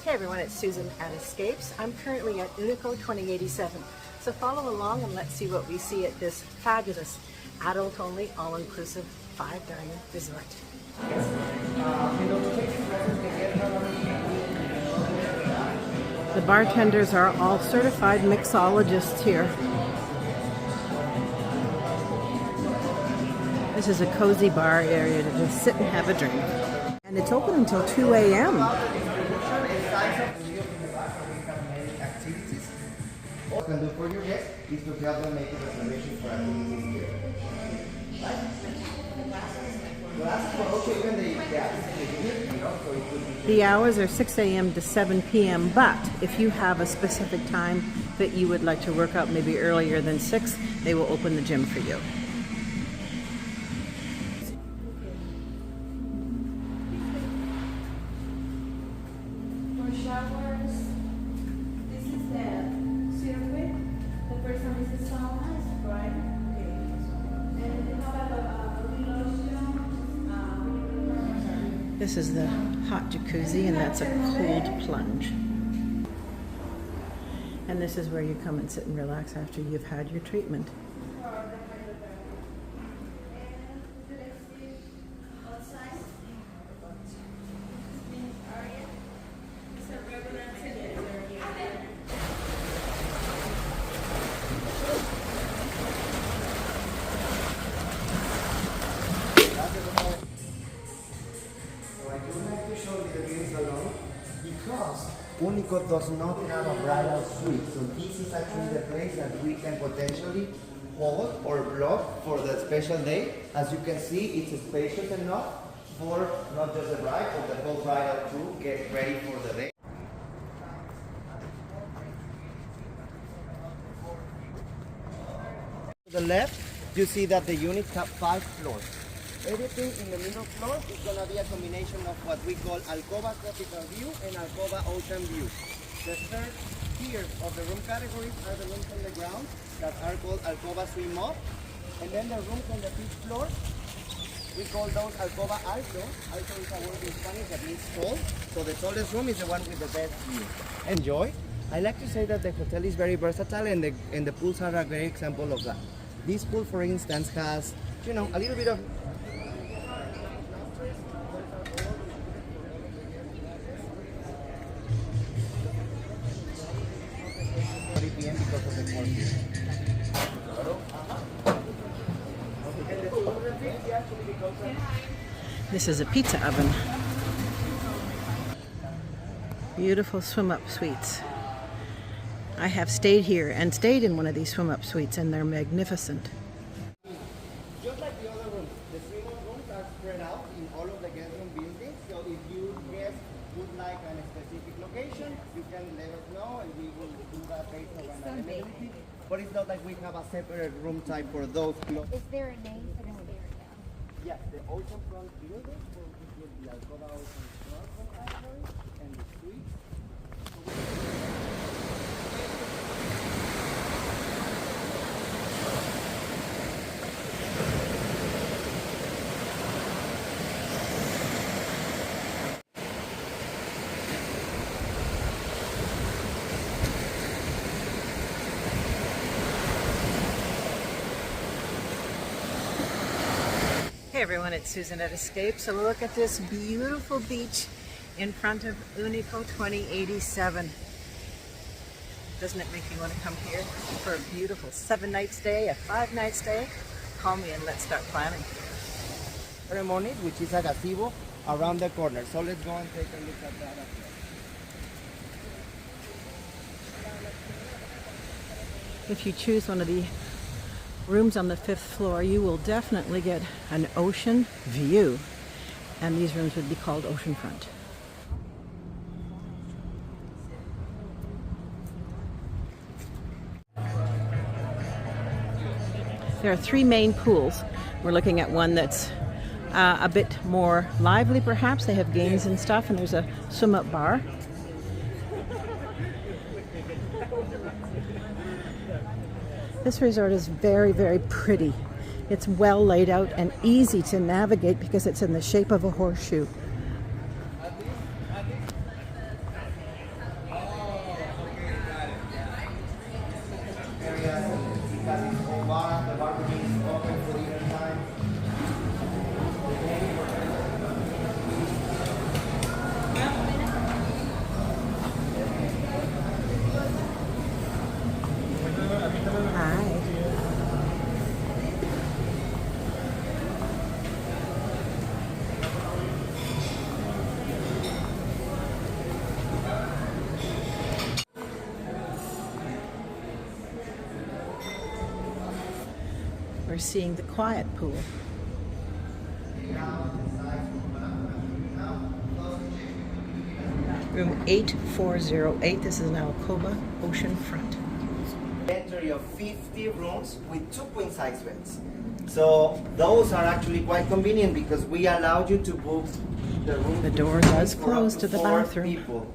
Hey everyone, it's Susan at Escapes. I'm currently at Unico 2087. So follow along and let's see what we see at this fabulous adult-only, all-inclusive 5-diamond resort. The bartenders are all certified mixologists here. This is a cozy bar area to just sit and have a drink. And it's open until 2 a.m. What you can do for your guests is to help them make a reservation for activities here. The hours are 6 a.m. to 7 p.m. But if you have a specific time that you would like to work out maybe earlier than 6, they will open the gym for you. For showers, this is the circuit. The first one is the sauna, right? Okay. And they have a lotion. This is the hot jacuzzi, and that's a cold plunge. And this is where you come and sit and relax after you've had your treatment. Because Unico does not have a bridal suite, so this is actually the place that we can potentially hold or block for that special day. As you can see, it's spacious enough for not just the bride, but the whole bridal crew get ready for the day. To the left, you see that the unit have 5 floors. Everything in the middle floor is going to be a combination of what we call alcova tropical view and alcova ocean view. The third tier of the room categories are the rooms on the ground that are called alcova swim up. And then the rooms on the 5th floor, we call those alcova alto. Alto is a word in Spanish that means tall. So the tallest room is the one with the best view. Enjoy. I like to say that the hotel is very versatile, and the pools are a great example of that. This pool, for instance, has, you know, a little bit of because of the quality. This is a pizza oven. Beautiful swim-up suites. I have stayed here and stayed in one of these swim-up suites, and they're magnificent. Just like the other rooms, the swim-up rooms are spread out in all of the guest room buildings. So if you guests would like a specific location, you can let us know, and we will do that based on availability. But it's not like we have a separate room type for those. Is there a name for this area? Yes, the oceanfront building, where we get the alcova oceanfront category and the suites. Hey everyone, it's Susan at Escape. So look at this beautiful beach in front of Unico 2087. Doesn't it make you want to come here for a beautiful 7-night stay, a 5-night stay? Call me and let's start planning. Ceremony, which is a gazebo around the corner. So let's go and take a look at that. If you choose one of the rooms on the 5th floor, you will definitely get an ocean view, and these rooms would be called oceanfront. There are 3 main pools. We're looking at one that's a bit more lively perhaps. They have games and stuff, and there's a swim-up bar. This resort is very, very pretty. It's well laid out and easy to navigate because it's in the shape of a horseshoe. we're seeing the quiet pool. Room 8408. This is an Alcoba ocean front. Entry of 50 rooms with 2 queen size beds. So those are actually quite convenient because we allowed you to book the room. The door does for close up to the 4 bathroom. people.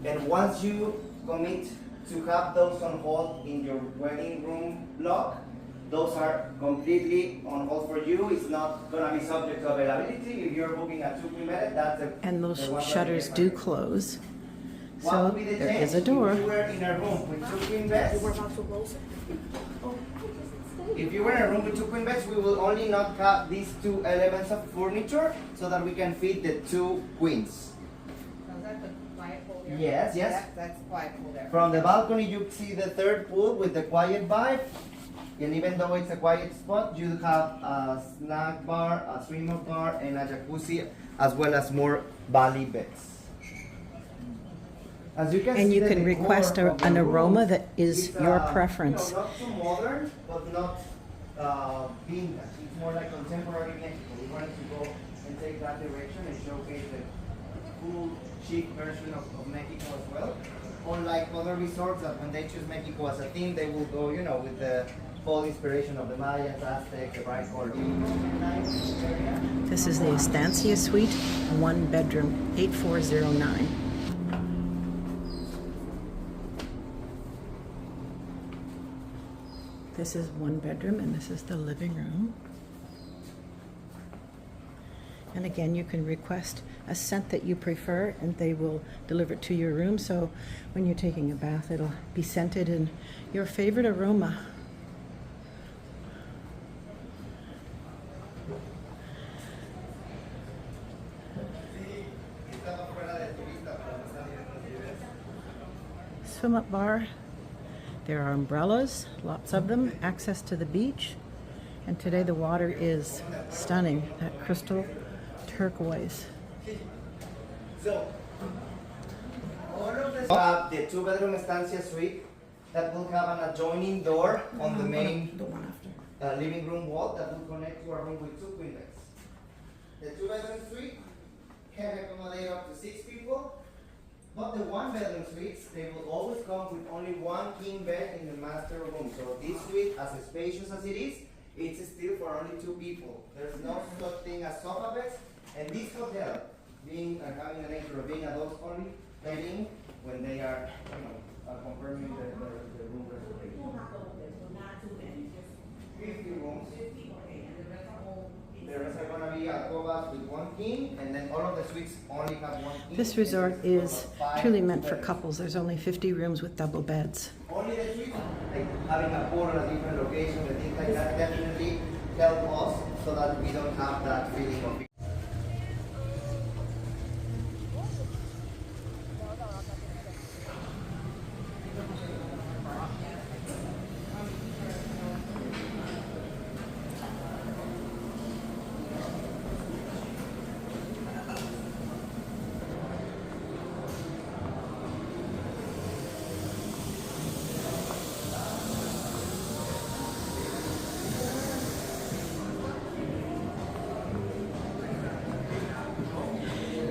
And once you commit to have those on hold in your wedding room block, those are completely on hold for you. It's not going to be subject to availability. If you're booking a 2 queen bed, that's the And those the one that shutters you do get. close. What So would be the there change is a door. If you were in a room with 2 queen beds, if you were in a room with 2 queen beds, we will only not have these 2 elements of furniture so that we can fit the 2 queens. So is that the quiet pool there? Yes, yes. That's quiet pool there. From the balcony, you see the 3rd pool with the quiet vibe. And even though it's a quiet spot, you have a snack bar, a streamer bar, and a jacuzzi, as well as more valley beds. As you can And see, you the can decor request of the an room aroma that is your preference. You know, not too modern, but not vintage. It's more like contemporary Mexico. We wanted to go and take that direction and showcase the cool, chic version of Mexico as well. Unlike other resorts that when they choose Mexico as a theme, they will go, you know, with the full inspiration of the Mayas, Aztecs, the bright color. This is the Estancia Suite, 1 bedroom, 8409. This is 1 bedroom and this is the living room. And again, you can request a scent that you prefer and they will deliver it to your room. So when you're taking a bath, it'll be scented in your favorite aroma. Swim up bar. There are umbrellas, lots of them, access to the beach. And today the water is stunning, that crystal turquoise. So, all of this have the 2-bedroom estancia suite that will have an adjoining door on the main living room wall that will connect to a room with 2 queen beds. The 2-bedroom suite can accommodate up to 6 people, but the 1-bedroom suites, they will always come with only 1 king bed in the master room. So this suite, as spacious as it is, it's still for only 2 people. There's no such thing as sofa beds. And this hotel, being having the nature of being adults only, letting when they are, confirming the room reservation. 50 rooms. The rest are going to be alcovas with 1 king, and then all of the suites only have 1 king. This resort is truly meant for couples. There's only 50 rooms with double beds. Only the suites, like having a pool at a different location, and things like that, definitely help us so that we don't have that feeling of.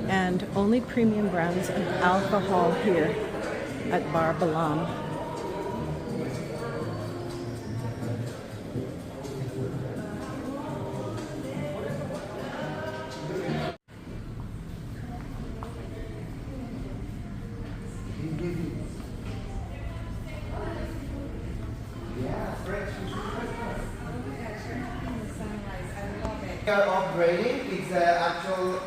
And only premium brands of alcohol here at Bar Balam. We are upgrading. It's the actual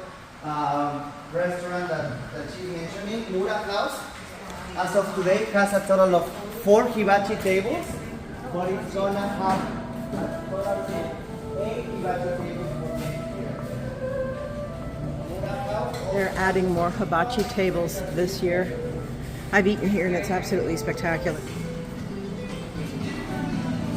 restaurant that she's mentioning, Mura House. As of today, has a total of 4 hibachi tables, but it's gonna have a total of 8 hibachi tables for next year. Mura House. They're adding more hibachi tables this year. I've eaten here and it's absolutely spectacular.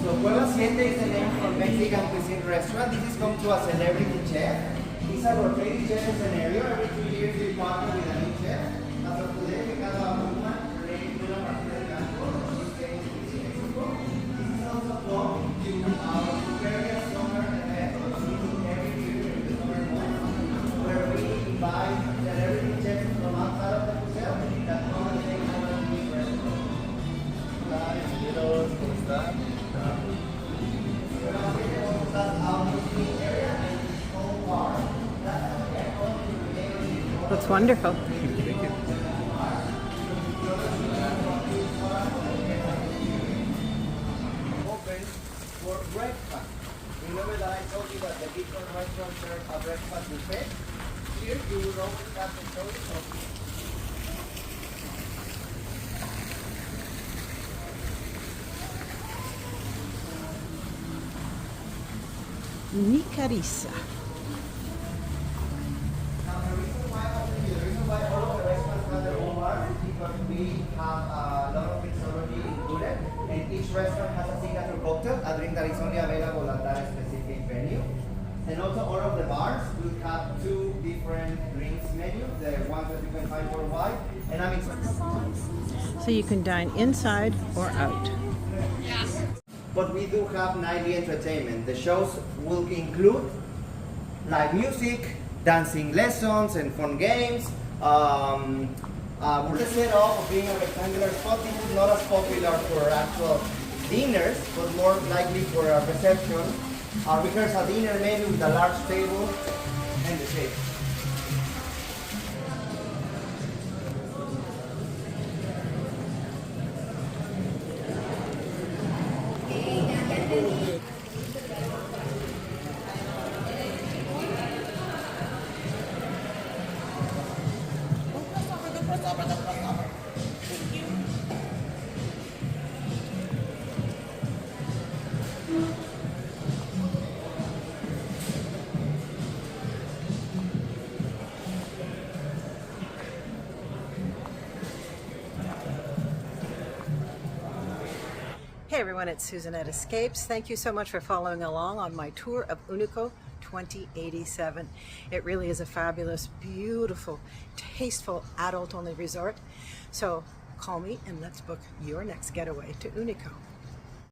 So Cueva Siete is the name for Mexican cuisine restaurant. This is come to a celebrity chef. It's a rotating chef scenario. Every 2 years we partner with a new chef. As of today, we have a woman named Luna Martinez Blanco. She's famous in Mexico. This is also come to our Riviera wonderful. Open for breakfast. Remember that I told you that the beachfront restaurant serves a breakfast buffet? Here you will always have the choice of Nicarissa. Now, the reason why all of the restaurants have their own bars is because we have a lot of mixology included, and each restaurant has a signature cocktail, a drink that is only available at that specific venue. And also all of the bars will have 2 different drinks menus, the ones that you can find worldwide, and I'm excited. So you can dine inside or out. But we do have nightly entertainment. The shows will include live music, dancing lessons, and fun games. We're set up of being a rectangular spot. This is not as popular for actual dinners, but more likely for a reception. We rehearse a dinner menu with a large table and the shade. Hey everyone, it's Susan at Escapes. Thank you so much for following along on my tour of Unico 2087. It really is a fabulous, beautiful, tasteful, adult-only resort. So call me and let's book your next getaway to Unico.